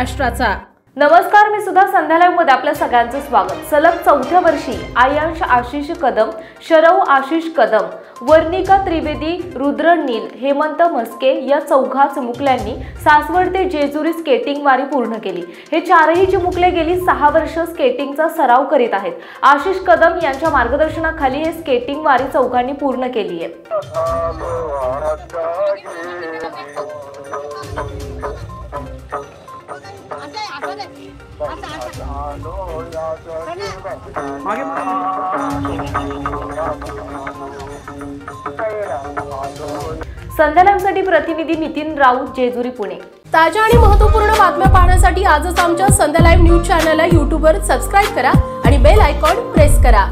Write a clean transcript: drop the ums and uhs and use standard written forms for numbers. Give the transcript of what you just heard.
महाराष्ट्राचा। नमस्कार, मी सुद्धा संध्या लाईव्ह मध्ये आपल्या सगळ्यांचं स्वागत। सलग चौथ्या वर्षी आयांश आशिष कदम, शरव आशिष कदम, वर्णिका त्रिवेदी, रुद्र नील, हेमंत मस्के या चौघा चिमुकल्यांनी सासवड ते जेजुरी स्केटिंग वारी पूर्ण केली। हे चारही चिमुकले गेली 6 वर्ष स्केटिंगचा सराव करीत आहेत। आशिष कदम यांच्या मार्गदर्शनाखाली हे स्केटिंग वारी चौघांनी पूर्ण केली आहे। संध्या लाईव्हसाठी प्रतिनिधी नितीन राऊत, जेजुरी, पुणे। ताज्या आणि महत्त्वपूर्ण बातम्या पाहण्यासाठी आजच आमच्या संध्या लाईव्ह न्यूज चॅनलला YouTube वर सबस्क्राइब करा आणि बेल आयकॉन प्रेस करा।